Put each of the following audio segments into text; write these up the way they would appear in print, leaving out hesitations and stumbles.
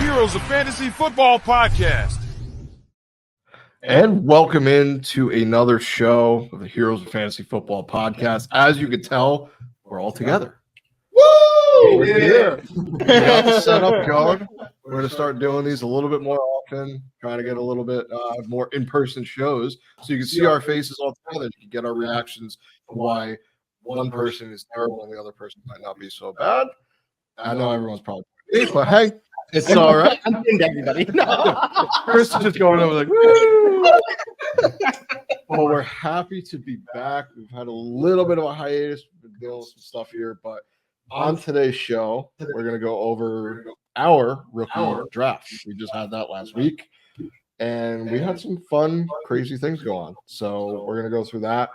Heroes of Fantasy Football podcast. And welcome into another show of the Heroes of Fantasy Football podcast. As you can tell, we're all together. Woo! We're here. We got the setup going. We're going to start doing these a little bit more often, trying to get a little bit more in-person shows so you can see our faces all together. You can get our reactions to why one person is terrible and the other person might not be so bad. I know everyone's probably but hey, it's all right. I'm into everybody. No. Chris is just going over like, woo! Well, we're happy to be back. We've had a little bit of a hiatus. We've been dealing with some stuff here, but on today's show, we're going to go over our rookie draft. We just had that last week, and we had some fun, crazy things go on. So we're going to go through that.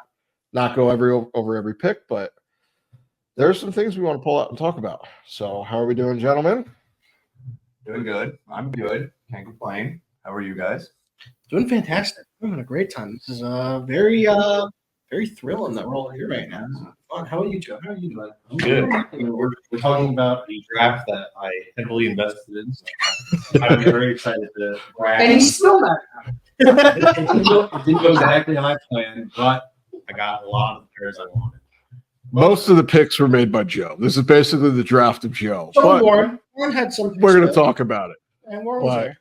Not go over every pick, but there's some things we want to pull out and talk about. So how are we doing, gentlemen? Doing good. I'm good. Can't complain. How are you guys? Doing fantastic. I'm having a great time. This is very thrilling that we're all here right now. Fun. How are you, Joe? How are you doing? I'm good. We're talking about the draft that I heavily invested in. So I'm very excited to brag. And he's still not. It didn't go exactly how I planned, but I got a lot of the players I wanted. Most of the picks were made by Joe. This is basically the draft of Joe. So Warren had some. We're going to talk about it. And Warren was there.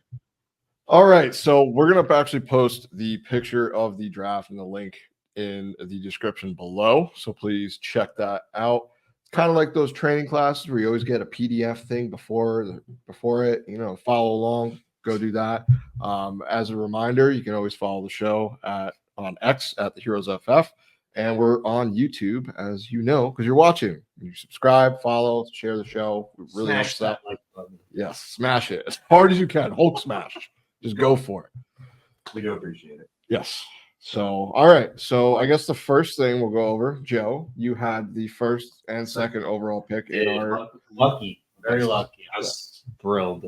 All right, so we're going to actually post the picture of the draft and the link in the description below. So please check that out. It's kind of like those training classes where you always get a PDF thing before it. Follow along. Go do that. As a reminder, you can always follow the show on X at the Heroes FF. And we're on YouTube, as you know, because you're watching. You subscribe, follow, share the show. It really helps out. Yes, smash it as hard as you can. Hulk smash. Just go for it. We do appreciate it. Yes. So, all right. So, I guess the first thing we'll go over, Joe, you had the first and second overall pick in our. Lucky. Very lucky. I was thrilled.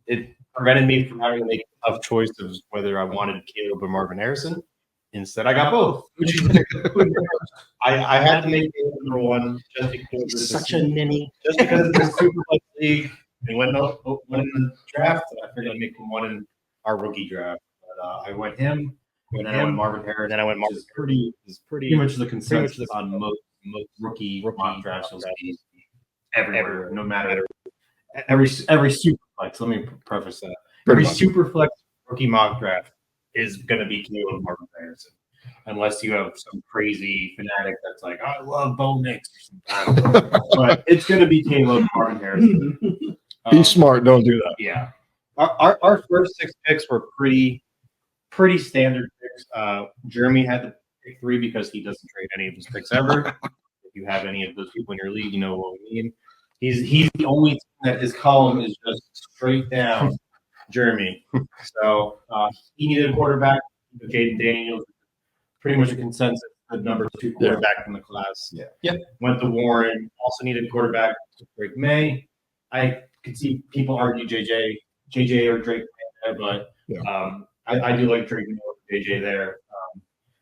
It prevented me from having to make a tough choice of whether I wanted Caleb or Marvin Harrison. Instead, I got both. Which is I had to make Caleb number one just because He's such a ninny. Just because it's a super flex league. He went in the draft. I figured I'd make him one in our rookie draft. But I went him. And then I went Marvin Harrison. Then I went Marvin. Is pretty much the consensus on most rookie mock drafts will be everywhere, no matter every super flex. Let me preface that. Every super flex rookie mock draft is going to be Caleb Marvin Harrison, unless you have some crazy fanatic that's like, I love Bo Nix or something. But it's going to be Caleb Marvin Harrison. Be smart. Don't do that. Yeah. Our first six picks were pretty standard picks. Jeremy had to pick three because he doesn't trade any of his picks ever. If you have any of those people in your league, you know what we mean. He's the only team that his column is just straight down Jeremy. So he needed a quarterback. Jaden Daniels, pretty much a consensus, the number two quarterback from the class. Yeah. Yep. Went to Warren. Also needed a quarterback. Drake May. I could see people argue JJ or Drake May, but I do like Drake May over JJ there.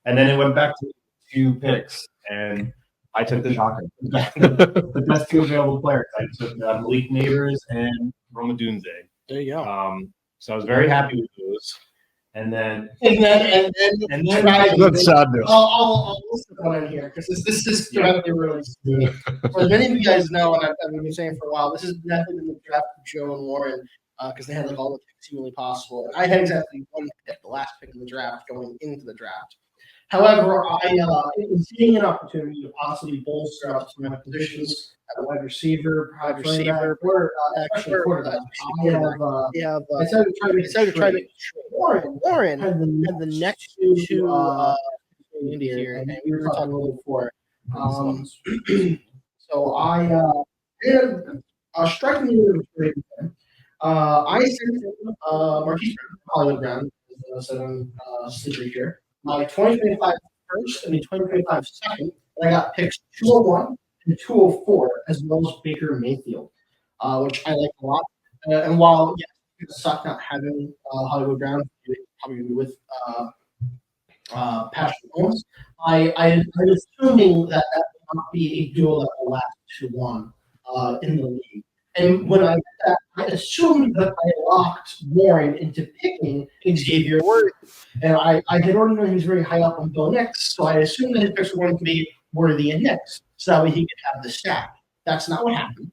And then it went back to two picks, and I took the best two available players. I took Malik Neighbors and Roma Dunze. There you go. So I was very happy with those. And then That's sad news. I'll listen to one in here because this is directly released. As many of you guys know, and I've been saying for a while, this is definitely in the draft of Joe and Warren because they had like all the picks humanly possible. And I had exactly one pick, the last pick in the draft, going into the draft. However, I was seeing an opportunity to possibly bolster up some positions at wide receiver, or actually quarterback. I decided to try to make Warren had the next two into here, and we were talking a little before. So I did striking me with a trade. I sent him Marquise Hollywood Brown, as I said on Sleeper here. My 2025 first and the 2025 second, and I got picks 201 and 204, as well as Baker Mayfield, which I like a lot. And while, yes, it sucked not having Hollywood Brown, probably with Patrick Mahomes, I'm assuming that would not be a duel that will last 2-1 in the league. And when I did that, I assumed that I locked Warren into picking Xavier Worthy. And I had already known he was very high up on Bo Nix, so I assumed that his picks were going to be Worthy and Nix, so that way he could have the stack. That's not what happened.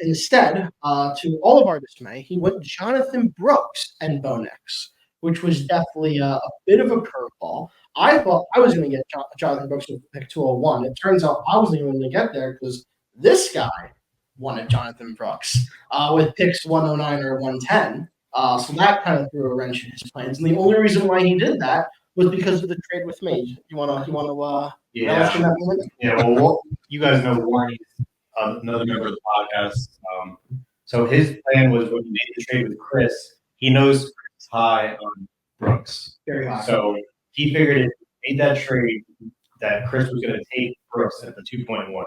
Instead, to all of our dismay, he went Jonathan Brooks and Bo Nix, which was definitely a bit of a curveball. I thought I was going to get Jonathan Brooks with pick 201. It turns out I wasn't even going to get there because this guy wanted Jonathan Brooks with picks 109 or 110. So that kind of threw a wrench in his plans. And the only reason why he did that was because of the trade with me. You want to Yeah. Well, you guys know Warren, another member of the podcast. So his plan was when he made the trade with Chris, he knows Chris is high on Brooks. Very high. So he figured if he made that trade that Chris was going to take Brooks at the 2.1.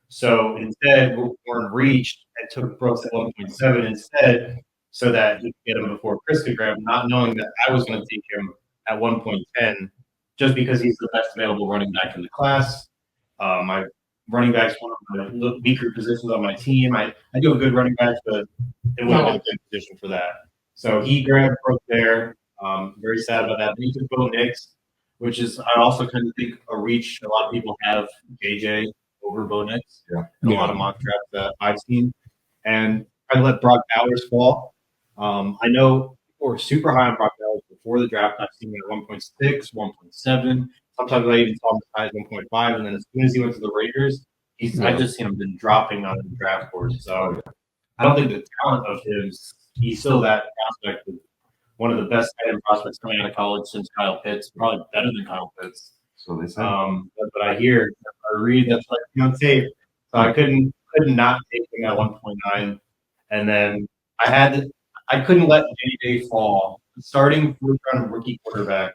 So instead, Warren reached and took Brooks at 1.7 instead, so that he could get him before Chris could grab him, not knowing that I was going to take him at 1.10, just because he's the best available running back in the class. My running back's one of the weaker positions on my team. I do a good running back, but it would have been a good position for that. So he grabbed Brooks there. Very sad about that. Then he took Bo Nix, which is, I also kind of think, a reach. A lot of people have JJ over Bo Nix. A lot of mock drafts that I've seen. And I let Brock Bowers fall. I know people were super high on Brock Bowers before the draft. I've seen him at 1.6, 1.7. Sometimes I even saw him as high as 1.5. And then as soon as he went to the Raiders, I just seen him been dropping on the draft board. So I don't think the talent of his, he's still that prospect, one of the best tight end prospects coming out of college since Kyle Pitts, probably better than Kyle Pitts. So they said. But I read that's like on tape. So I could not take him at 1.9. And then I couldn't let JJ fall, starting first round rookie quarterback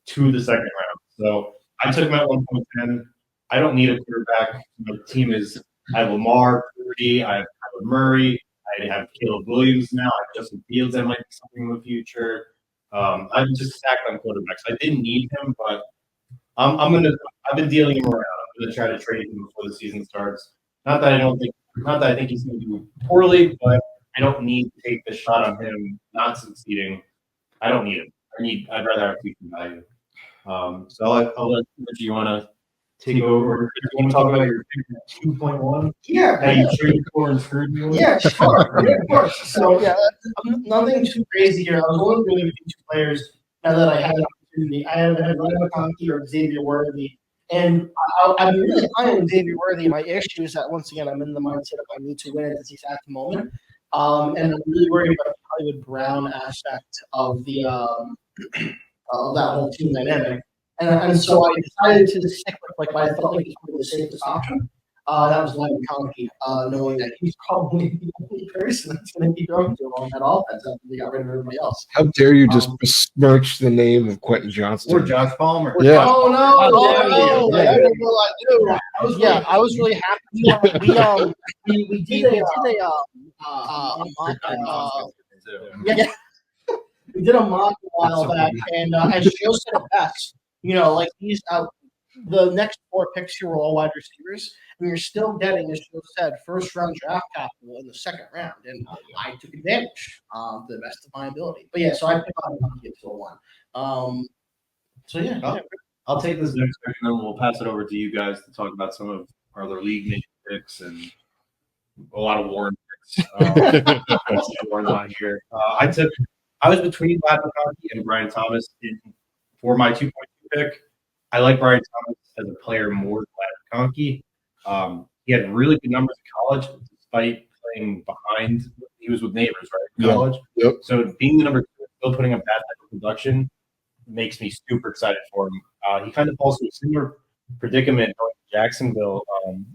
to the second round. So I took him at 1.10. I don't need a quarterback. My team I have Lamar, Purdy, I have Kyler Murray, I have Caleb Williams now, I have Justin Fields that might be something in the future. I'm just stacked on quarterbacks. I didn't need him, but I've been dealing him around. I'm gonna try to trade him before the season starts. Not that I think he's gonna do poorly, but I don't need to take the shot on him not succeeding. I don't need him. I'd rather have future value. So I'll let you want to take over. You want to talk about your 2.1? Yeah. How you traded for and screwed me with? Yeah, sure. Yeah, of course. So, nothing too crazy here. I was only really between two players now that I had an opportunity. I had Ryan McConkey or Xavier Worthy. And I've been really high on Xavier Worthy. My issue is that, once again, I'm in the mindset of I need to win at this exact moment. And I'm really worried about the Hollywood Brown aspect of the of that whole team dynamic. And so I decided to stick with what I felt like was the safest option. That was Ryan McConkey, knowing that he's probably the only person that's going to be throwing to him on that offense after they got rid of everybody else. How dare you just besmirch the name of Quentin Johnston or Josh Palmer? Yeah. Oh no! I was really happy. We did we did a mock a while back, and as Joe said it best, like these the next 4 picks here were all wide receivers, and you're still getting, as Joe said, first round draft capital in the second round, and I took advantage to the best of my ability. But yeah, so I picked on McConkey at 201. So yeah. I'll take this next pick, and then we'll pass it over to you guys to talk about some of our other league nation picks and a lot of Warren picks. Warren's on here. I was between Vlad McConkey and Brian Thomas for my 2.2 pick. I like Brian Thomas as a player more than Vlad McConkey. He had really good numbers in college, despite playing behind. He was with Neighbors, right, in college. Yep. So being the number 2, still putting up that type of production, makes me super excited for him. He kind of falls to a similar predicament going to Jacksonville.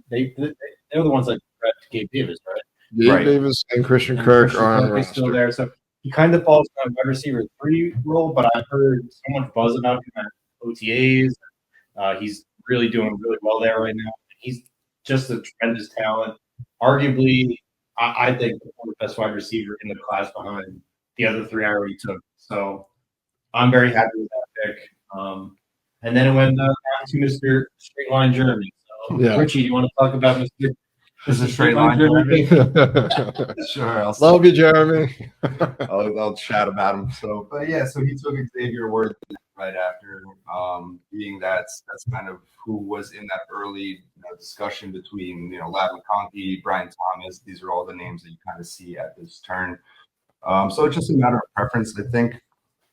They're the ones that drafted Gabe Davis, right? Gabe Davis and Christian Kirk are on the roster. Still there, so he kind of falls on a wide receiver 3 role. But I've heard so much buzz about him at OTAs. He's really doing really well there right now. He's just a tremendous talent. Arguably, I think the best wide receiver in the class behind the other 3 I already took. So I'm very happy with that pick. And then it went down to Mr. Straight Line Jeremy. So, Yeah. Richie, you want to talk about Mr. This is a straight line, Jeremy. Sure, I'll Love you, Jeremy. I'll chat about him. So, but yeah, so he took Xavier Worthy right after, being that's kind of who was in that early discussion between Lav McConkey, Brian Thomas. These are all the names that you kind of see at this turn. So it's just a matter of preference. I think,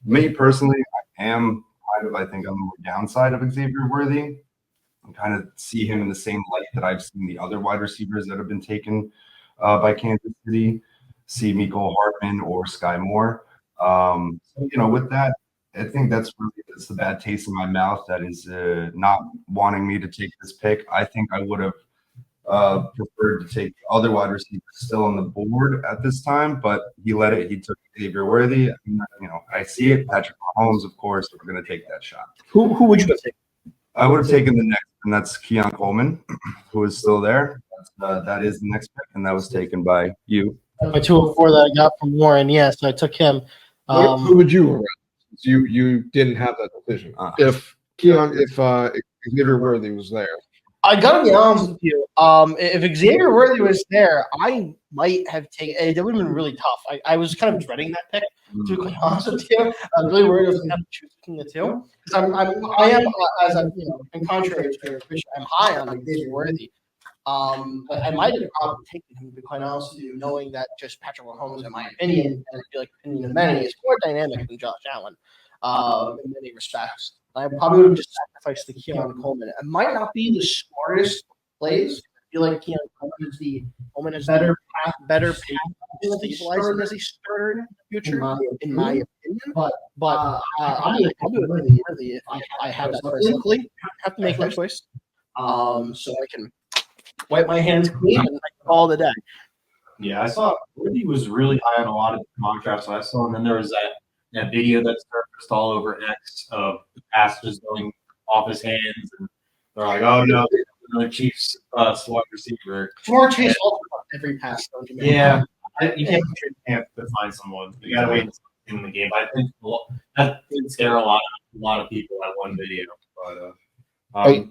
me personally, I am kind of I think on the more downside of Xavier Worthy. I kind of see him in the same light that I've seen the other wide receivers that have been taken by Kansas City, see Mecole Hardman or Sky Moore. So, with that, I think that's the bad taste in my mouth that is not wanting me to take this pick. I think I would have preferred to take other wide receivers still on the board at this time, but he let it. He took Xavier Worthy. I see it. Patrick Mahomes, of course, we're going to take that shot. Who would you have taken? I would have taken the next, and that's Keon Coleman, who is still there. That is the next pick, and that was taken by you. My 204 that I got from Warren. Yes, I took him. Who would you have? You didn't have that decision. If Xavier Worthy was there. I gotta be honest with you. If Xavier Worthy was there, I might have taken it. That would have been really tough. I was kind of dreading that pick, to be quite honest with you. I'm really worried I was going to have to choose between the two. Because I am, as I'm, in contrary to Fish, I'm high on Xavier Worthy. But I might have probably taken him, to be quite honest with you, knowing that just Patrick Mahomes, in my opinion, and I feel like opinion of many, is more dynamic than Josh Allen in many respects. I probably would have just sacrificed the Keon Coleman. It might not be the smartest plays. I feel like Keon Coleman is better path to stabilizing as a starter in the future, in my opinion. But I'll be Worthy if I have that physically. I have to make that choice. So I can wipe my hands clean and call the day. Yeah, I saw Worthy was really high on a lot of mock drafts I saw, and then there was that video that surfaced all over X of the pass just going off his hands, and they're like, "Oh no, another Chiefs slot receiver." Jamar Chase also got every pass. Yeah, you can't find someone. You gotta wait in the game. I think that did scare a lot of people at one video, but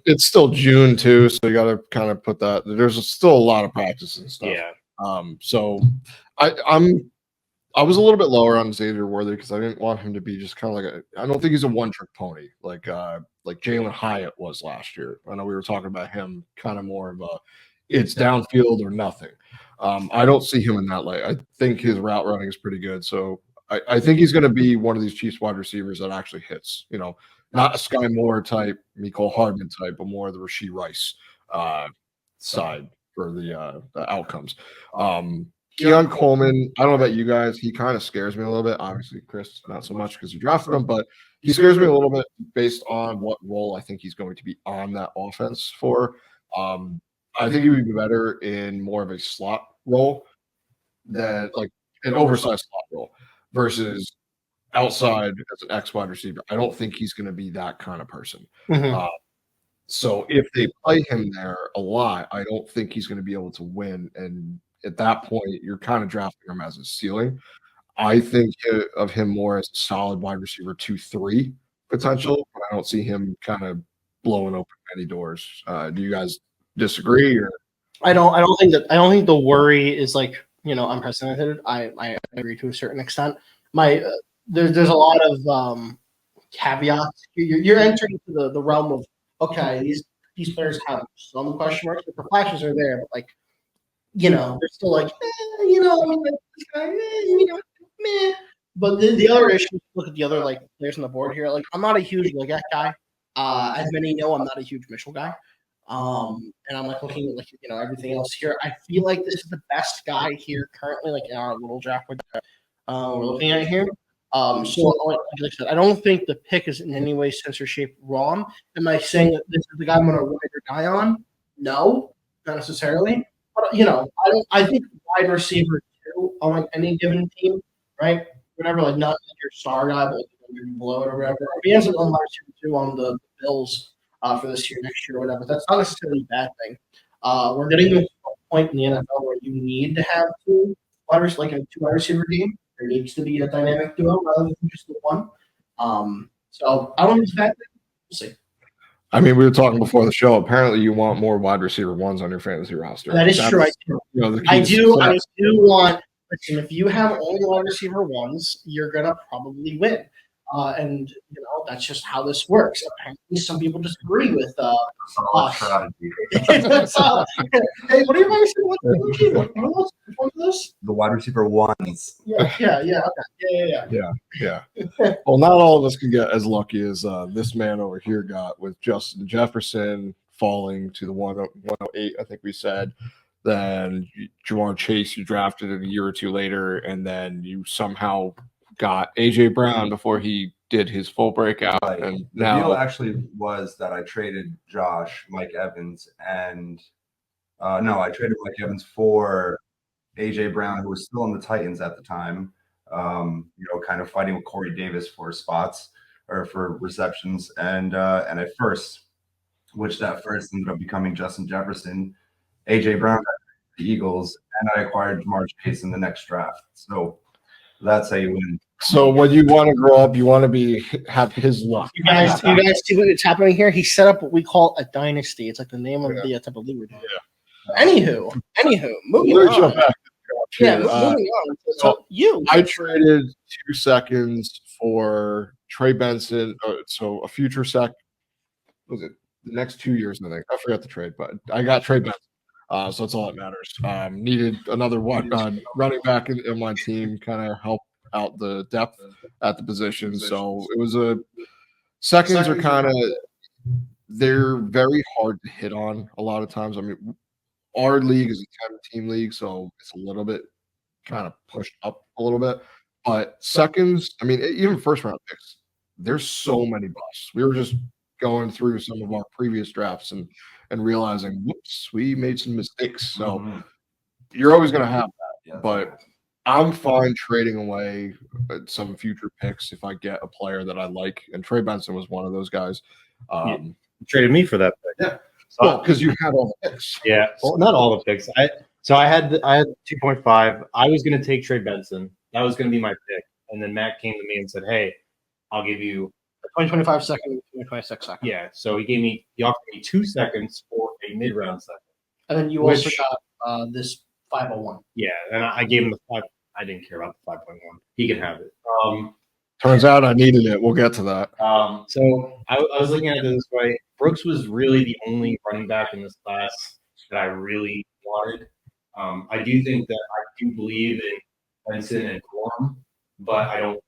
it's still June too, so you got to kind of put that. There's still a lot of practice and stuff. Yeah. So I was a little bit lower on Xavier Worthy because I didn't want him to be just kind of like I don't think he's a one-trick pony like Jalen Hyatt was last year. I know we were talking about him kind of more of it's downfield or nothing. I don't see him in that light. I think his route running is pretty good. So I think he's going to be one of these Chiefs wide receivers that actually hits. Not a Sky Moore type, Mecole Hardman type, but more of the Rashee Rice side for the outcomes. Keon Coleman, I don't know about you guys. He kind of scares me a little bit. Obviously, Chris, not so much because you drafted him, but he scares me a little bit based on what role I think he's going to be on that offense for. I think he would be better in more of a slot role than like an oversized slot role versus outside as an X wide receiver. I don't think he's going to be that kind of person. Mm-hmm. So if they play him there a lot, I don't think he's going to be able to win. And at that point, you're kind of drafting him as a ceiling. I think of him more as a solid wide receiver 2-3 potential, but I don't see him kind of blowing open any doors. Do you guys disagree? Or I don't think the worry is like unprecedented. I agree to a certain extent. There's a lot of caveats. You're entering into the realm of okay, these players have some question marks, but the flashes are there. But like they're still like this guy, meh. But the other issue, look at the other like players on the board here. Like I'm not a huge Leggett guy. As many know, I'm not a huge Mitchell guy. And I'm like looking at like everything else here. I feel like this is the best guy here currently, like in our little draft that we're looking at here. So like I said, I don't think the pick is in any way, sense, or shape wrong. Am I saying that this is the guy I'm going to ride or die on? No, not necessarily. But I think wide receiver too on like any given team, right? Whatever, like not your star guy, but you're below it or whatever. If he ends up on wide receiver too on the Bills for this year, next year, or whatever, that's not necessarily a bad thing. We're getting to a point in the NFL where you need to have two wide receivers, like a two wide receiver team. There needs to be a dynamic duo rather than just the one. So I don't think it's a bad thing. We'll see. I mean, we were talking before the show. Apparently, you want more wide receiver ones on your fantasy roster. That is true. I do want. Listen, if you have only wide receiver ones, you're gonna probably win. And that's just how this works. Apparently, some people disagree with strategy. Hey, what do you want to say? What's this? The wide receiver ones. Yeah. Okay. Yeah. Well, not all of us can get as lucky as this man over here got with Justin Jefferson falling to the 108, I think we said. Then Jamar Chase, you drafted it a year or two later, and then you somehow got A.J. Brown before he did his full breakout. Right. And the deal actually was that I traded Mike Evans, and I traded Mike Evans for A.J. Brown, who was still in the Titans at the time, kind of fighting with Corey Davis for spots or for receptions, and at first, which that first ended up becoming Justin Jefferson. A.J. Brown got the Eagles, and I acquired Jamar Chase in the next draft. So that's how you win. So when you want to grow up, you want to have his luck. You guys see what's happening here? He set up what we call a dynasty. It's like the name of the type of league we're doing. Yeah. Anywho, moving on. Moving on. So I traded 2 seconds for Trey Benson. So a future was it the next 2 years? I think I forgot the trade, but I got Trey Benson. So that's all that matters. Needed another running back in my team, kind of help out the depth at the position. So it was seconds are kind of, they're very hard to hit on a lot of times. I mean, our league is a 10-team league, so it's a little bit kind of pushed up a little bit. But seconds, I mean, even first round picks, there's so many busts. We were just going through some of our previous drafts and realizing, whoops, we made some mistakes. So you're always going to have that. But I'm fine trading away some future picks if I get a player that I like. And Trey Benson was one of those guys. You traded me for that pick. Yeah. Well, because you had all the picks. Yeah. Well, not all the picks. I had 2.5. I was going to take Trey Benson. That was going to be my pick. And then Matt came to me and said, hey, I'll give you 25 seconds, 26 seconds. Yeah. So he offered me 2 seconds for a mid-round second. And then you also got this 501. Yeah. And I gave him the 5. I didn't care about the 5.1. He can have it. Turns out I needed it. We'll get to that. So I was looking at it this way. Brooks was really the only running back in this class that I really wanted. I do think that I do believe in Benson and Gorham, but I don't,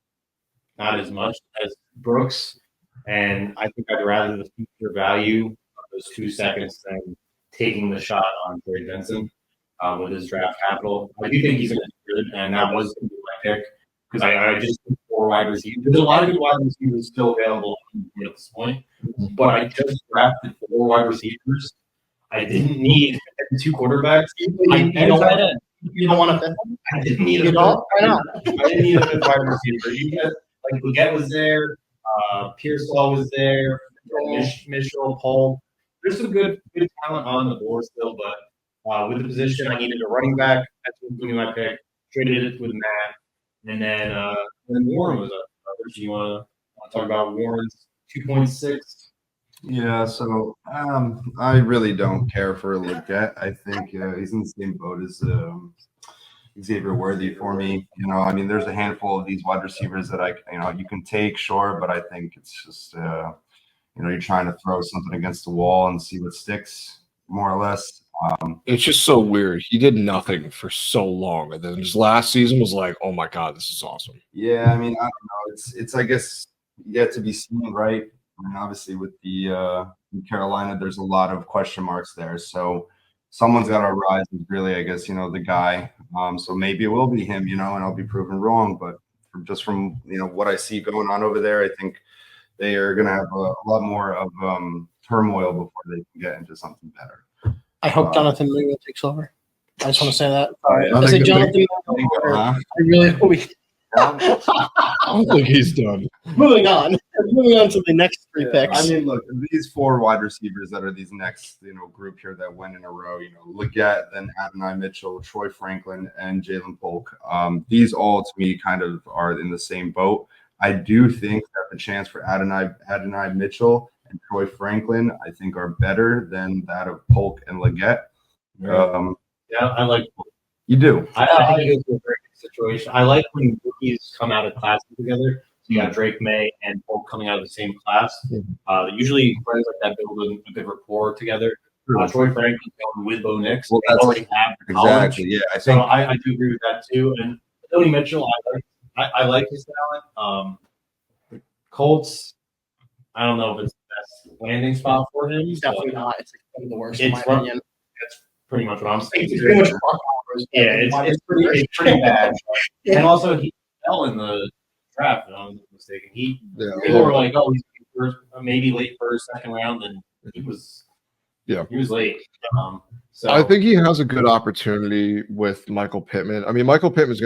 not as much as Brooks. And I think I'd rather the future value of those 2 seconds than taking the shot on Trey Benson with his draft capital. I do think he's going to be good, and that was going to be my pick because I just think 4 wide receivers. There's a lot of good wide receivers still available at this point, but I just drafted 4 wide receivers. I didn't need 2 quarterbacks. You don't want a fifth one? I didn't need a fifth. Why not? I didn't need a fifth wide receiver. You get Leggett was there, Pearsall was there, Mitchell, Paul. There's some good talent on the board still, but with the position, I needed a running back. That's what was going to be my pick. Traded it with Matt, and then Warren was up. Do you want to talk about Warren's 2.6? Yeah, so I really don't care for Leggett. I think he's in the same boat as Xavier Worthy for me. I mean, there's a handful of these wide receivers that you can take, sure, but I think it's just you're trying to throw something against the wall and see what sticks, more or less. It's just so weird. He did nothing for so long, and then his last season was like, "Oh my god, this is awesome." Yeah, I mean, I don't know. It's I guess yet to be seen, right? I mean, obviously with the in Carolina, there's a lot of question marks there. So someone's got to rise. Is really, I guess, the guy. So maybe it will be him, and I'll be proven wrong. But from what I see going on over there, I think they are going to have a lot more of turmoil before they can get into something better. I hope Jonathan Mingo takes over. I just want to say that. I say Jonathan Mingo. I really hope he. I don't think he's done. Moving on to the next 3 picks. I mean, look, these 4 wide receivers that are these next, group here that went in a row, Leggett, then Adonai Mitchell, Troy Franklin, and Jalen Polk. These all, to me, kind of are in the same boat. I do think that the chance for Adonai Mitchell and Troy Franklin, I think, are better than that of Polk and Leggett. Yeah, I like Polk. You do. I think it's a very good situation. I like when rookies come out of classes together. So you got Drake May and Polk coming out of the same class. Usually friends like that build a good rapport together. Troy Franklin going with Bo Nix. Well, they already have exactly. Yeah, I think I do agree with that too. And Tony Mitchell, I like his talent. Colts, I don't know if it's the best landing spot for him. He's definitely not. It's like one of the worst in my opinion. That's pretty much what I'm saying. It's pretty much it's pretty bad. And also he fell in the draft, if I'm not mistaken. People were like, oh, he's first, maybe late first, second round, and he was late. So I think he has a good opportunity with Michael Pittman. I mean, Michael Pittman's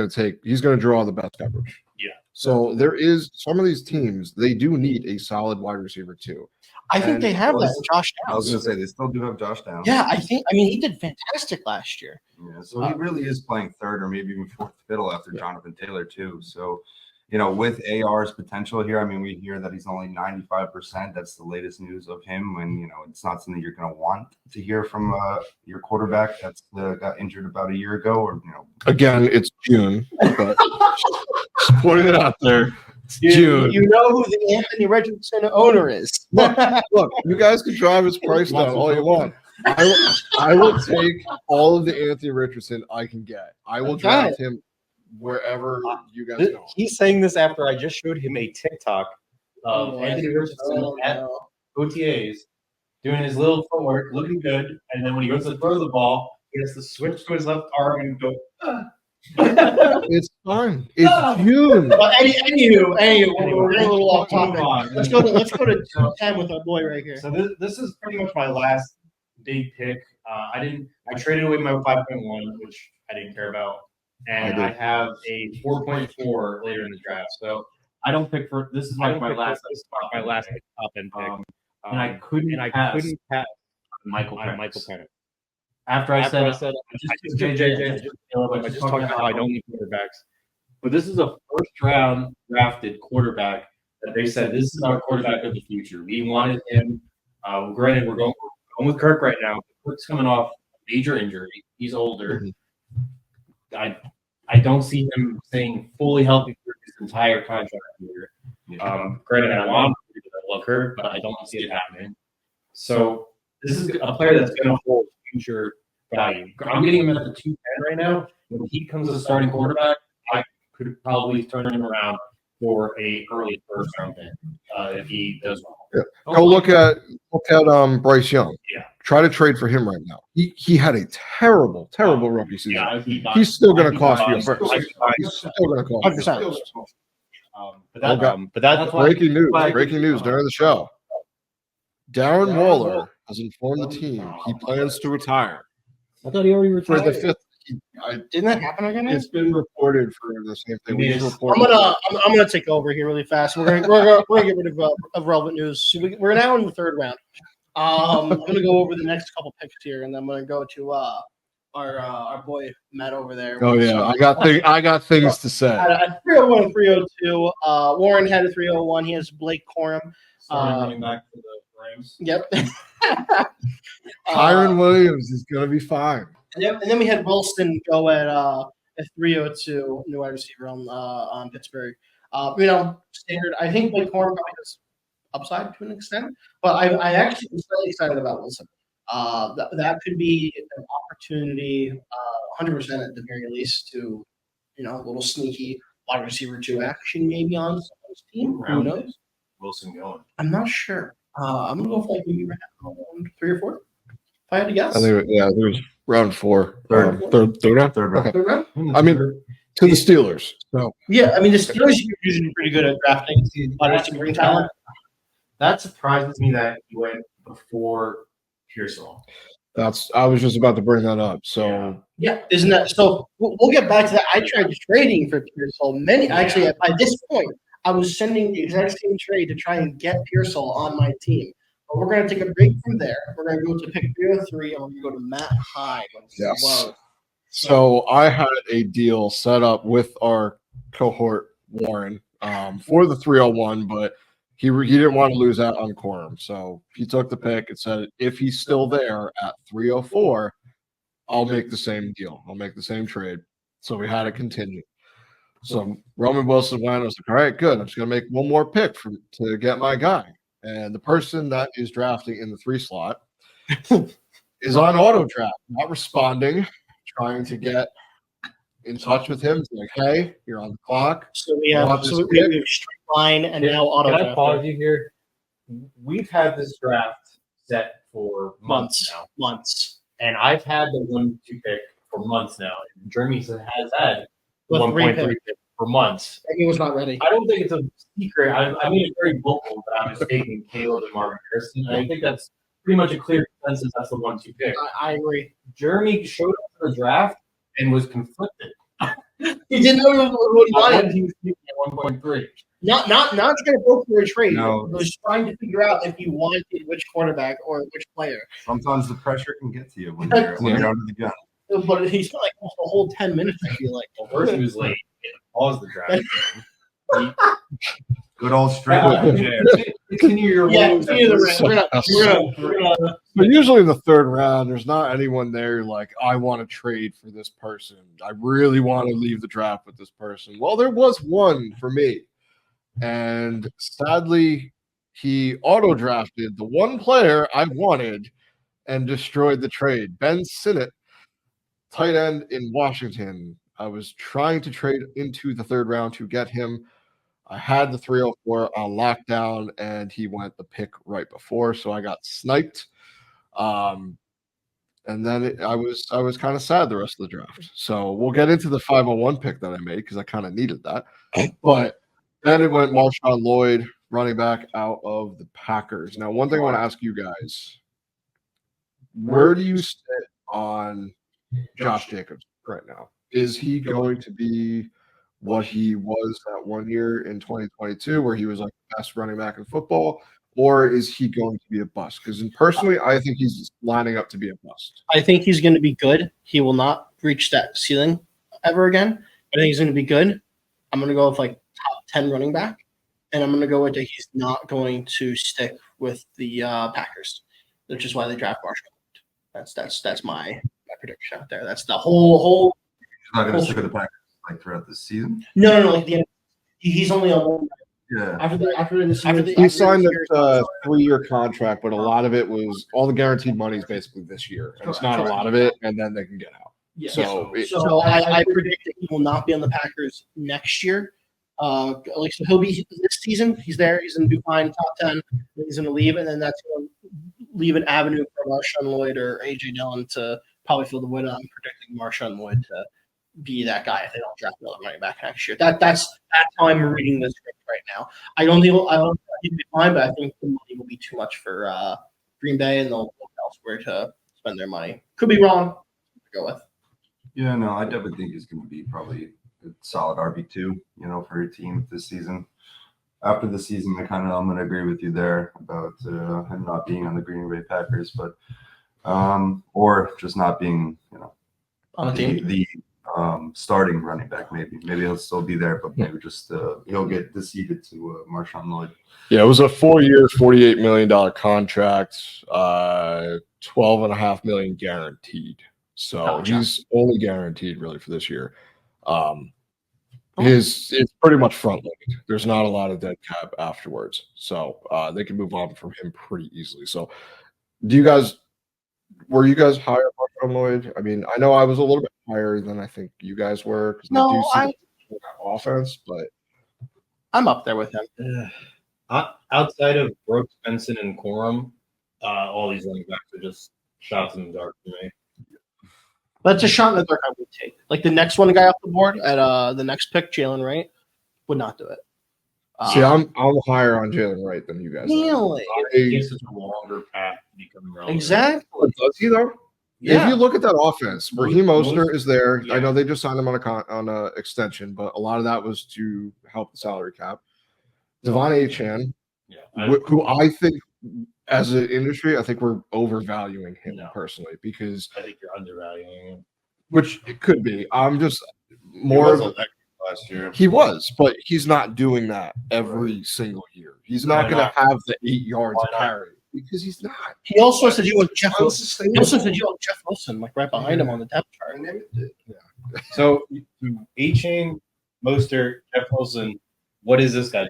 he's going to draw the best coverage. Yeah. So there is some of these teams, they do need a solid wide receiver too. I think they have that in Josh Downs. I was going to say they still do have Josh Downs. Yeah, I mean, he did fantastic last year. Yeah, so he really is playing third or maybe even fourth fiddle after Jonathan Taylor too. So, with AR's potential here, I mean, we hear that he's only 95%. That's the latest news of him. When it's not something you're going to want to hear from your quarterback that's got injured about a year ago, or Again, it's June. But just putting it out there. It's June. You know who the Anthony Richardson owner is. Look, you guys can drive his price down all you want. I will take all of the Anthony Richardson I can get. I will draft him wherever you guys go. He's saying this after I just showed him a TikTok of Anthony Richardson at OTAs doing his little footwork, looking good, and then when he goes to throw the ball, he has to switch to his left arm and go. It's fine. It's June. Anywho, we're getting a little off topic. Let's go to 10 with our boy right here. So this is pretty much my last big pick. I traded away my 5.1, which I didn't care about. And I have a 4.4 later in the draft. So I don't pick for this is like my last top end pick. And I couldn't pass Michael Penix. After I said I just talked about how I don't need quarterbacks. But this is a first round drafted quarterback that they said this is our quarterback of the future. We wanted him. Granted, we're going with Kirk right now. Kirk's coming off a major injury. He's older. I don't see him staying fully healthy for his entire contract year. Granted, I want him to develop Kirk, but I don't see it happening. So this is a player that's going to hold future value. I'm getting him at the 210 right now. When he comes as a starting quarterback, I could probably turn him around for a early first round pick if he does well. Yeah. Go look at Bryce Young. Yeah. Try to trade for him right now. He had a terrible rookie season. Yeah, he's still going to cost you a first. He's still going to cost 100%. you a first. But that's breaking news during the show. Darren Waller has informed the team he plans to retire. I thought he already retired. For the fifth. Didn't that happen again? It's been reported for the same thing. I'm gonna take over here really fast. We're gonna get rid of relevant news. So we're now in the third round. I'm gonna go over the next couple picks here, and then I'm gonna go to our boy Matt over there. Oh yeah, I got things to say. At 301 and 302, Warren had a 301. He has Blake Corum. Running back for the Rams. Yep. Kyron Williams is gonna be fine. And then we had Wilson go at 302, new wide receiver on Pittsburgh. Standard. I think Blake Corum probably has upside to an extent, but I actually am really excited about Wilson. That could be an opportunity, 100% at the very least, to a little sneaky wide receiver 2 action maybe on someone's team. Who knows? Wilson going. I'm not sure. I'm gonna go for like maybe round 3 or 4. If I had to guess. I think it was round 4. Third round. Okay. Third round. I mean, to the Steelers. So yeah, I mean the Steelers are usually pretty good at drafting wide receiver talent. That surprises me that he went before Pearsall. I was just about to bring that up. So yeah, isn't that so? We'll get back to that. I tried trading for Pearsall. Actually, by this point, I was sending the exact same trade to try and get Pearsall on my team. But we're going to take a break from there. We're going to go to pick 303, and we're going to go to Matt Hyde. yes. So I had a deal set up with our cohort Warren for the 301, but He didn't want to lose out on Quorum, so he took the pick and said, if he's still there at 304, I'll make the same deal. I'll make the same trade. So we had to continue. So Roman Wilson went. I was like, all right, good. I'm just going to make one more pick to get my guy. And the person that is drafting in the 3 slot is on auto draft, not responding, trying to get in touch with him. It's like, hey, you're on the clock. So we have straight line and now auto Can draft. I pause you here? We've had this draft set for months now. Months. And I've had the 1-2 pick for months now. Jeremy has had the With 1.3 3 pick for months. He was not ready. I don't think it's a secret. I made it very vocal that I was taking Caleb and Marvin Harrison. I think that's pretty much a clear consensus. That's the 1-2 pick. I agree. Jeremy showed up to the draft and was conflicted. He didn't know what he wanted. He was thinking at 1.3. Not trying to go for a trade. No. He was trying to figure out if he wanted which quarterback or which player. Sometimes the pressure can get to you when you're under the gun. But he spent like almost a whole 10 minutes, I feel like. Well, first he was late. He had to pause the draft. Good old straight. Continue your Yeah, road. we're gonna But usually in the 3rd round, there's not anyone there like, I want to trade for this person. I really want to leave the draft with this person. Well, there was one for me. And sadly, he auto drafted the one player I wanted and destroyed the trade. Ben Sinnott, tight end in Washington. I was trying to trade into the 3rd round to get him. I had the 304 on lockdown, and he went the pick right before, so I got sniped. And then I was kind of sad the rest of the draft. So we'll get into the 501 pick that I made because I kind of needed that. But then it went Marshawn Lloyd, running back out of the Packers. Now, one thing I want to ask you guys, where do you sit on Josh Jacobs right now? Is he going to be what he was that 1 year in 2022 where he was like the best running back in football, or is he going to be a bust? Because personally, I think he's lining up to be a bust. I think he's going to be good. He will not reach that ceiling ever again. I think he's going to be good. I'm going to go with like top 10 running back, and I'm going to go with that he's not going to stick with the Packers, which is why they draft Marshall. That's my prediction out there. That's the whole. He's not going to stick with the Packers like throughout the season. No. Like the end. He's only on one. Yeah. He signed a 3-year contract, but a lot of it was all the guaranteed money is basically this year. And it's not a lot of it, and then they can get out. Yeah. So I predict that he will not be on the Packers next year. So he'll be this season. He's there. He's going to do fine, top 10. Then he's going to leave, and then that's going to leave an avenue for Marshawn Lloyd or AJ Dillon to probably fill the void. I'm predicting Marshawn Lloyd to be that guy if they don't draft another running back next year. That's how I'm reading this script right now. I don't think he'll be fine, but I think the money will be too much for Green Bay, and they'll look elsewhere to spend their money. Could be wrong. To go with. Yeah, no, I definitely think he's going to be probably a solid RB2, for your team this season. After the season, I'm going to agree with you there about him not being on the Green Bay Packers, but or just not being, On the team. the starting running back. Maybe he'll still be there, but maybe just he'll get deceded to Marshawn Lloyd. yeah, it was a 4-year, $48 million contract, $12.5 million guaranteed. So he's only guaranteed really for this year. It's pretty much front loaded. There's not a lot of dead cap afterwards, so they can move on from him pretty easily. So, were you guys higher on Marshawn Lloyd? I mean, I know I was a little bit higher than I think you guys were. No, I do see that offense, but I'm up there with him. Outside of Brooks, Benson, and Corum, all these running backs are just shots in the dark for me. That's a shot in the dark I would take. Like the next one guy off the board at the next pick, Jalen Wright, would not do it. see, I'm higher on Jalen Wright than you guys. Really? He has such a longer path to becoming relevant. Exactly. Does he though? Yeah. If you look at that offense, Raheem Mostert is there. Yeah. I know they just signed him on a extension, but a lot of that was to help the salary cap. Devon Achane, who I think, as an industry, I think we're overvaluing him personally because I think you're undervaluing him. which it could be. I'm just More more. of a last year. He was, but he's not doing that every single year. He's not Why going to not? have the 8 yards Why of not? carry because he's not. He also said you want Jeff Wilson. He also said you want Jeff Wilson, like right behind him on the depth chart. So A-Chain, Mostert, Jeff Wilson. What is this guy?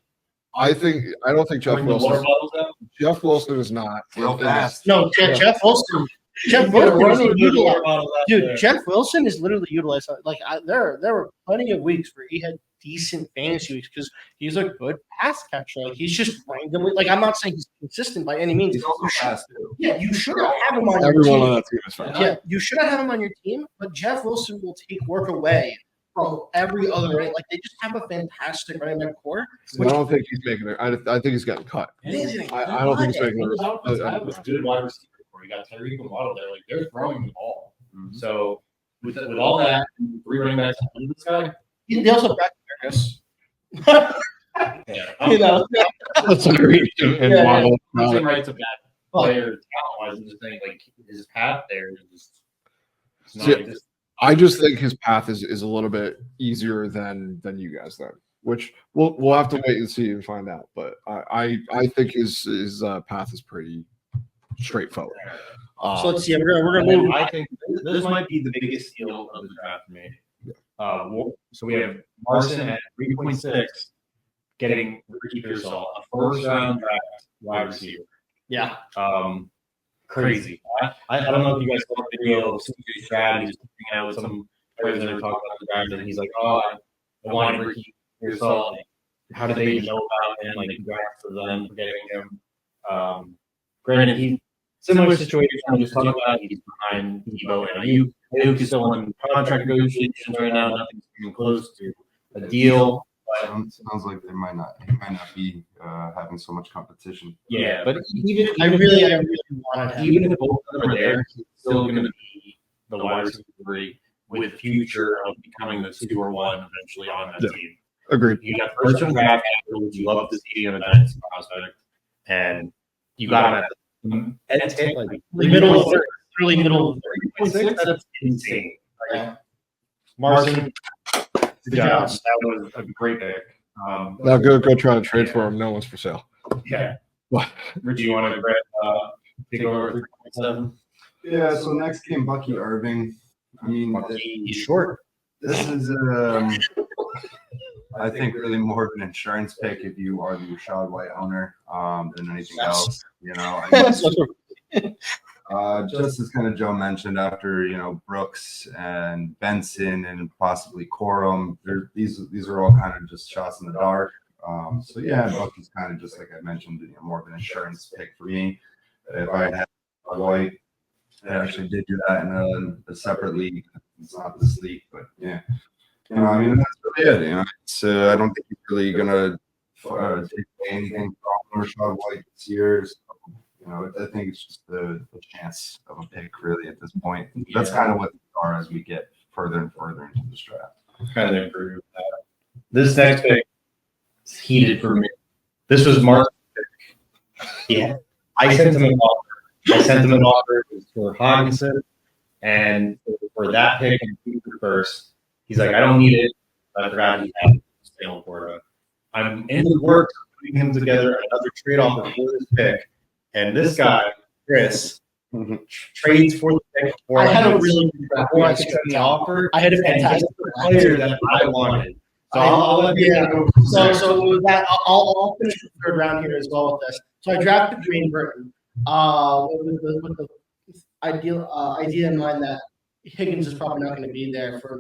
I don't think Jeff Bring the water Wilson. bottles out? Jeff Wilson is not Real fast. No, Jeff Wilson. Jeff Gotta Wilson run is with the utilized. water bottles out Dude, there. Jeff Wilson is literally utilized. Like there were plenty of weeks where he had decent fantasy weeks because he's a good pass catcher. Like he's just randomly. Like I'm not saying he's consistent by any means. He's also fast too. Yeah, you should have him on your everyone team. on that team is fast. Yeah, you should have him on your team, but Jeff Wilson will take work away from every other. Like they just have a fantastic running back core. I don't think he's making it. I think he's getting cut. I don't think he's making His it. offense had a good wide receiver core. You got Tyreek and Waddle there. Like they're throwing the ball. Mhm. So with all that, 3 running backs under this guy, They also have Marcus. yeah, You know, That's Tyreek and Yeah, Waddle. I'm saying right, it's a bad player talent wise. I'm just saying like his path there is just. It's not See, existent. I just think his path is a little bit easier than you guys then, which we'll have to wait and see and find out. But I think his path is pretty straightforward. so let's see. We're gonna And then move. I think this might be the biggest steal of the draft for me. So we have Marson at 3.6, getting Ricky Pearsall, a first-round draft wide receiver. Yeah, Crazy. I don't know if you guys saw the video of CJ Stroud. He was hanging out with some players that were talking about the draft, and he's like, "Oh, I wanted Ricky Pearsall. Like, how did they even know about him? Like, congrats to them for getting him." Granted, he similar situation we just talked about. He's behind Debo and Ayuk. Ayuk is still in contract negotiations right now. Nothing's even close to a deal. Sounds like he might not be having so much competition. Yeah, but even I really wanted him. even if both of them are there, he's still going to be the wide receiver 3 with future of becoming the 2 or 1 eventually on that team. Agreed. You got first round draft capital, which you love to see in a dynasty prospect, and you got him at the like Middle of the third, really middle of the 3.6. That's insane. Like, Marson, good job. That was a great pick. Now go try to trade for him. No one's for sale. Yeah. What? Rich, do you want to take over 3.7? Yeah. So next came Bucky Irving. I mean, He's short. this is I think really more of an insurance pick if you are the Rashad White owner than anything else. You know, just as kind of Joe mentioned, after Brooks and Benson and possibly Corum, these are all kind of just shots in the dark. So yeah, Bucky's kind of just like I mentioned, more of an insurance pick for me. If I had White, I actually did do that in a separate league. It's not this league, but yeah. I mean, that's really it. It's I don't think he's really gonna take away anything from Rashad White this year. So, I think it's just the chance of a pick really at this point. That's kind of what they are as we get further and further into this draft. Kind of agree with that. This next pick is heated for me. This was Mark's pick. Yeah. I sent him an offer for Hawkinson, and for that pick and first, he's like, I don't need it. I forgot he had Salem Florida. I'm in the works of putting him together another trade offer for this pick. And this guy, Chris, trades for the pick. I had a really good draft. before I sent the offer. I had a And fantastic just the player that I wanted. So I'll let you know. So with that, I'll finish the third round here as well with this. So I drafted Jermaine Burton with the idea in mind that Higgins is probably not going to be there for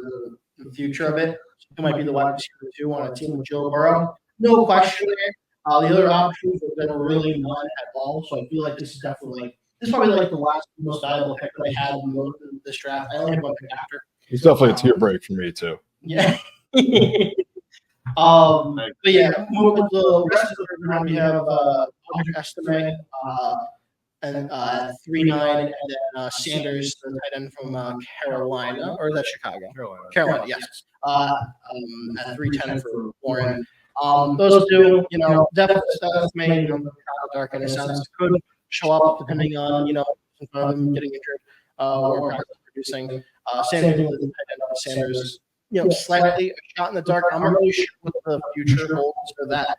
the future of it. So he might be the wide receiver 2 on a team with Joe Burrow. No question there. The other options have been really none at all. So I feel like this is probably the last most valuable pick that I had in this draft. I only have one pick after. It's definitely a tier break for me too. Yeah. But yeah, moving with the rest of the round, we have Audrey Estime and 3-9, and then Sanders, the tight end from Carolina, or is that Chicago? Carolina, yes. At 3-10 for Warren. Those two, definitely made dark in a sense. Could show up depending on, them getting injured or practice producing. Same thing with the tight end Sanders. slightly a shot in the dark. I'm not really sure what the future holds for that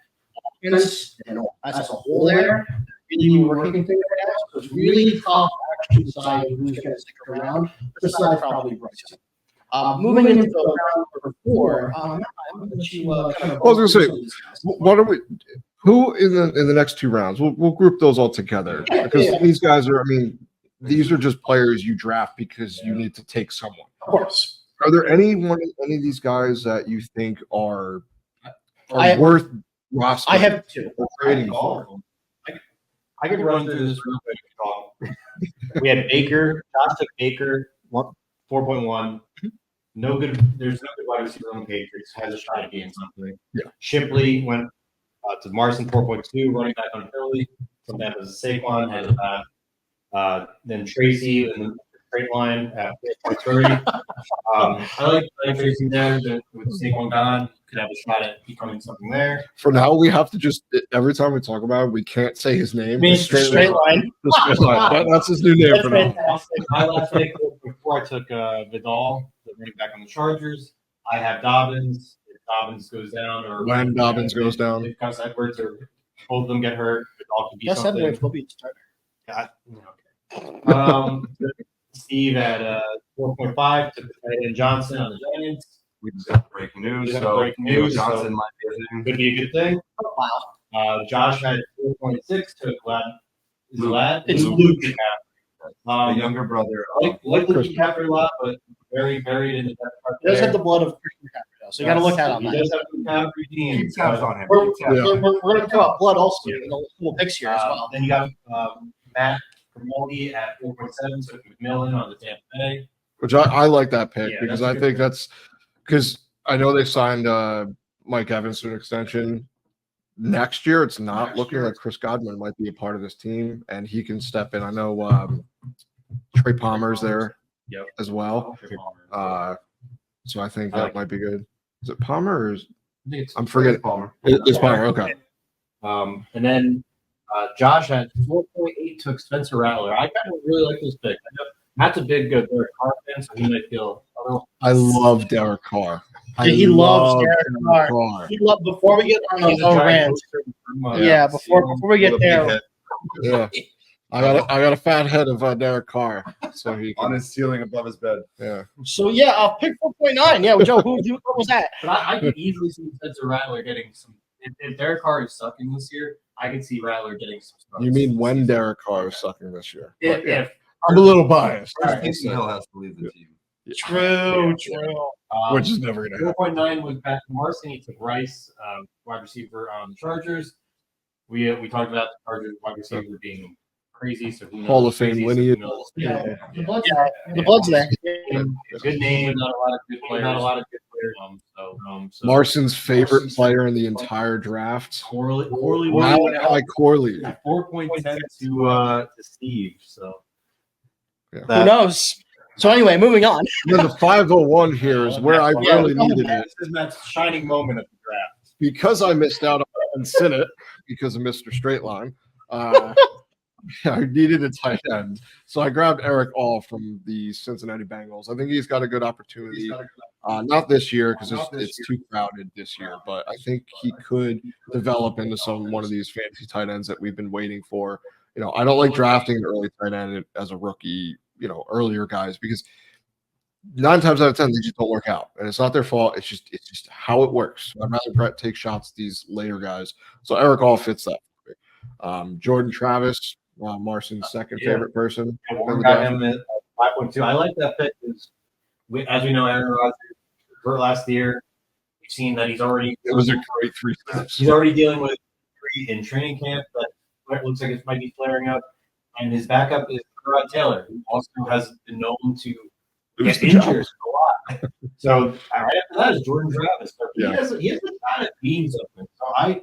offense and as a whole there. Really working things right now. So it's really tough to actually decide who's going to stick around, besides probably Bryce. Moving into round number 4, I'm going to let you kind of. I was going to say, what are we? Who in the next 2 rounds? We'll group those all together because these guys are. I mean, these are just players you draft because you need to take someone. Of course. Are there any of these guys that you think are worth rostering? I have 2. Or trading for? I could run through this real quick. We had Baker. Josh took Baker 4.1. No good. There's no good wide receiver on the Patriots. Has a shot at getting something. Yeah. Shipley went to Marson 4.2, running back on Philly. From that was Saquon. Had then Tracy and the straight line at 4.30. I like Tracy there with Saquon gone. Could have a shot at becoming something there. For now, we have to just every time we talk about it, we can't say his name. The straight line. The straight line. That's his new name for now. My last pick before I took Vidal, the running back on the Chargers. I have Dobbins. If Dobbins goes down, or when Dobbins goes down, if Gus Edwards or both of them get hurt, Vidal could be Gus something. Edwards will be the starter. Okay. Steve at 4.5 took the tight end Johnson on the Giants. We just got breaking news. Johnson might be a thing. Could be a good thing. Oh, wow. Josh had 4.6 took Vlad. Is it Vlad? It's Luke. The younger brother. Like Luke McCaffrey a lot, but very buried in the depth chart. He does have the blood of Christian McCaffrey, though, so you got to look at on He that. does have McCaffrey genes. Keep tabs on him. We're going to talk about blood also in the little picks here as well. Then you got Matt Promoldi at 4.7 took McMillan on the Tampa Bay. which I like that pick Yeah, because that's a I good think pick. that's because I know they signed Mike Evans to an extension next year. It's not Next looking year. like Chris Godwin might be a part of this team, and he can step in. I know Trey Palmer's there Yep. as well, so I think that might be good. Is it Palmer or is I'm forgetting? Palmer. It's Palmer. Okay. And then Josh had 4.8 took Spencer Rattler. I kind of really like this pick. I know Matt's a big Derek Carr fan, so he might feel a little. I love Derek Carr. He loves Derek Carr. He loved before we get on He's a those giant rants. poster from, Yeah, before we get there, Yeah. I got a fat head of Derek Carr, so he On can, his ceiling above his bed. yeah. so yeah, pick 4.9. Yeah, Joe, what was that? But I could easily see Spencer Rattler getting some. If Derek Carr is sucking this year, I could see Rattler getting some stuff. You mean when Derek Carr is sucking this year? If I'm a little biased, I think Hill has to leave the team. True. which is never gonna happen. 4.9 was Patrick Marson. He took Rice, wide receiver on the Chargers. We talked about the Chargers wide receiver being crazy. So who knows? Hall of Fame Crazy, so lineage. who knows? Yeah, the blood's there. Good name, not a lot of good players. Not a lot of good players. So Marson's favorite player in the entire draft. Corley Malachi Corley. 4.10 to Steve. So Who knows? So anyway, moving on. And then the 501 here is where I really needed it This is Matt's shining moment of the draft. because I missed out on Sinnott because of Mr. Straightline. I needed a tight end, so I grabbed Eric All from the Cincinnati Bengals. I think he's got a good opportunity. Not this year because it's too crowded this year, but I think he could develop into one of these fantasy tight ends that we've been waiting for. I don't like drafting an early tight end as a rookie. Earlier guys, because 9 times out of 10 they just don't work out, and it's not their fault. It's just how it works. I'd rather take shots at these later guys. So Eric All fits that. Jordan Travis, Marson's second favorite person. We got him at 5.2. I like that pick because, as we know, Aaron Rodgers hurt last year. We've seen that he's already. It was a great 3 steps. He's already dealing with injury in training camp, but it looks like it might be flaring up. And his backup is Rod Taylor, who also has been known to get injured a lot. So right after that is Jordan Travis. So he has a shot at being something. So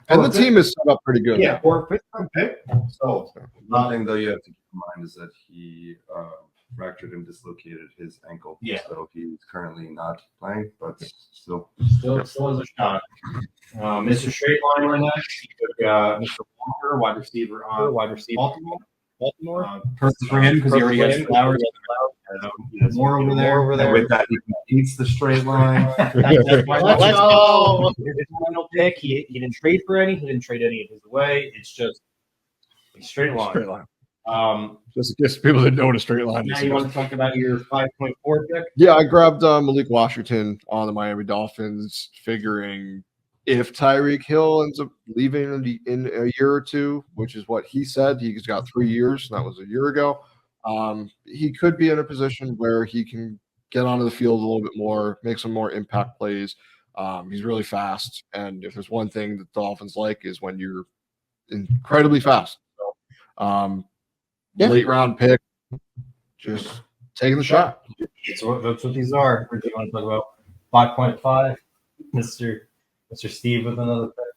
And the team is set up pretty good. Yeah, for a fifth-round pick. So One thing though you have to keep in mind is that he fractured and dislocated his ankle. Yeah. So he's currently not playing, but still. still has a shot. Mr. Straightline on that. He took Mr. Walker, wide receiver Baltimore. Baltimore. Perfect for him because he already has Flowers. More over there. And with that, he completes the straight line. Let's go. His final pick. He didn't trade for any. He didn't trade any of his away. It's just a straight line. Straight line. Um, Just in case people that know what a straight line now is. you want to talk about your 5.4 pick? Yeah, I grabbed Malik Washington on the Miami Dolphins, figuring if Tyreek Hill ends up leaving in a year or two, which is what he said, he's got 3 years. That was a year ago. He could be in a position where he can get onto the field a little bit more, make some more impact plays. He's really fast, and if there's one thing that the Dolphins like is when you're incredibly fast. So, late round pick, just taking the shot. That's what these are. Or do you want to talk about 5.5? Mr. Steve with another pick.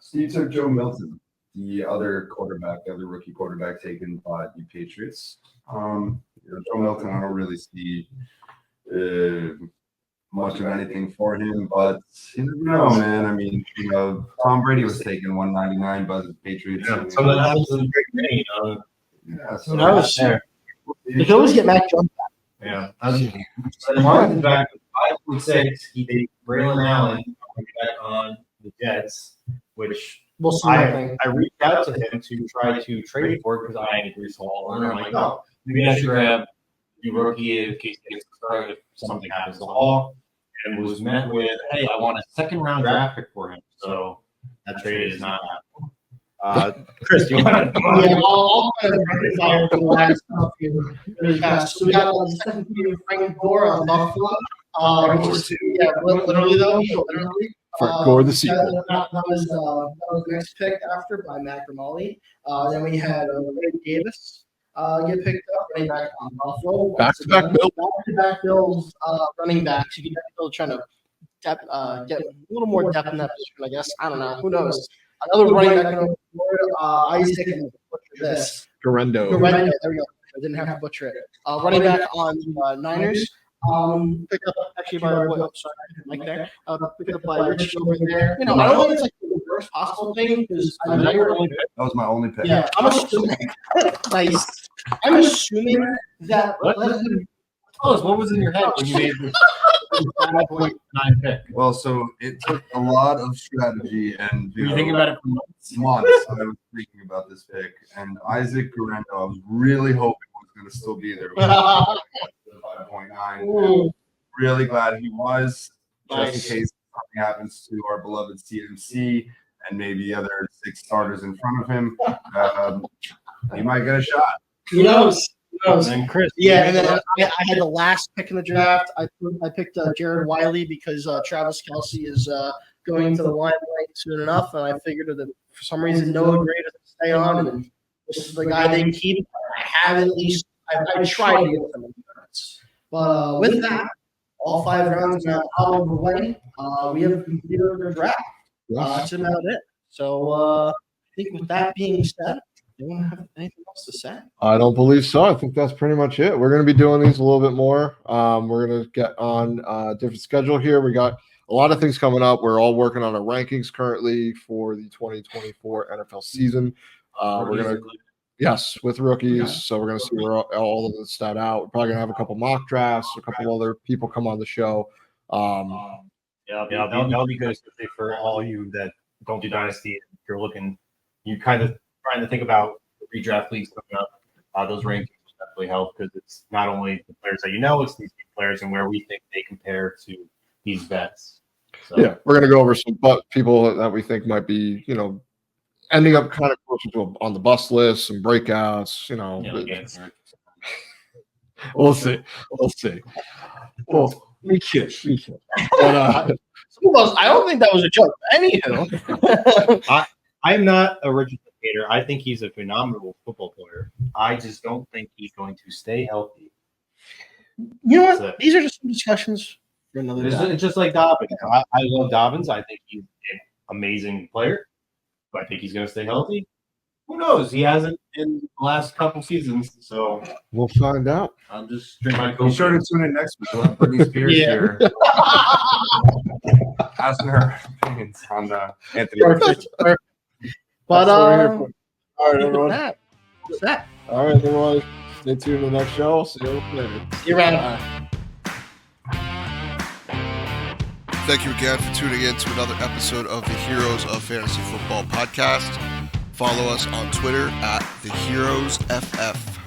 Steve took Joe Milton, the other rookie quarterback taken by the Patriots. Joe Milton, I don't really see much of anything for him, but you never know, man. I mean, Tom Brady was taken 199 by the Patriots. Yeah, some of that happens in great many. Yeah, so Who knows? You can always get Mac Jones back. Yeah. Martin's back with 5.6. He beat Braylon Allen back on the Jets, which We'll see. I I reached out to him to try to trade for because I ain't Bruce Hall. And I'm like, oh, maybe I should grab the rookie in case he gets started if something happens to Hall. And was met with, hey, I want a second-round draft pick for him. So that trade is not happening. Chris, do you want to? Yeah, I'll kind of rapid fire for the last few really fast. So we got the second year Frank Gore on Buffalo. Literally though, literally. Frank Gore, the sequel. That was the next pick after by Mac Ramali. Then we had Ray Davis get picked up, running back on Buffalo. Back-to-back Bills. Back-to-back Bills running backs. You can still trying to get a little more depth in that position, I guess. I don't know. Who knows? Another running back in Florida, Isaac, and butcher this. Garendo. There we go. I didn't have to butcher it. Running back on the Niners. Picked up actually by like there. Picked up by Rich over there. I don't think it's like the worst possible thing because that was my only pick. Yeah, I'm assuming. Nice. I'm assuming that. Tell us, what was in your head when you made this 5.9 pick? Well, so it took a lot of strategy and Were you thinking about it for months? months. I was thinking about this pick, and Isaac Garendo, I was really hoping was going to still be there. 5.9. Really glad he was, just in case something happens to our beloved CMC and maybe the other 6 starters in front of him. He might get a shot. Who knows? And Chris, Yeah, and then I had the last pick in the draft. I picked Jared Wiley because Travis Kelce is going to the limelight soon enough, and I figured that for some reason Noah Gray doesn't stay on, and this is the guy they keep. I have at least I tried to get some insurance, but with that, all 5 rounds now out of the way. We have completed our draft. That's about it. So I think with that being said. Anyone have anything else to say? I don't believe so. I think that's pretty much it. We're going to be doing these a little bit more. We're going to get on a different schedule here. We got a lot of things coming up. We're all working on our rankings currently for the 2024 NFL season. We're going to, yes, with rookies. Yeah. So we're going to see where all of this stat out. We're probably going to have a couple mock drafts, a couple other people come on the show. That'll be good, especially for all you that don't do Dynasty. If you're looking, you kind of trying to think about the redraft leagues coming up, those rankings will definitely help because it's not only the players that it's these players and where we think they compare to these vets. So. Yeah, we're going to go over some people that we think might be, ending up kind of closer to on the bus list, some breakouts, We'll see. Well, we kid. But, I don't think that was a joke. Anywho. I'm not a Richard hater. I think he's a phenomenal football player. I just don't think he's going to stay healthy. You know what? These are just some discussions for another day. It's just like Dobbins. I love Dobbins. I think he's an amazing player. But I think he's going to stay healthy. Who knows? He hasn't in the last couple seasons. So we'll find out. I'll just drink my Be sure to tune in next week. We'll have Britney Spears here. Asking her opinions on Anthony. Perfect. But all right, everyone. Set. All right, everyone. Stay tuned to the next show. See you later. See you around. Thank you again for tuning in to another episode of the Heroes of Fantasy Football podcast. Follow us on Twitter at the Heroes FF.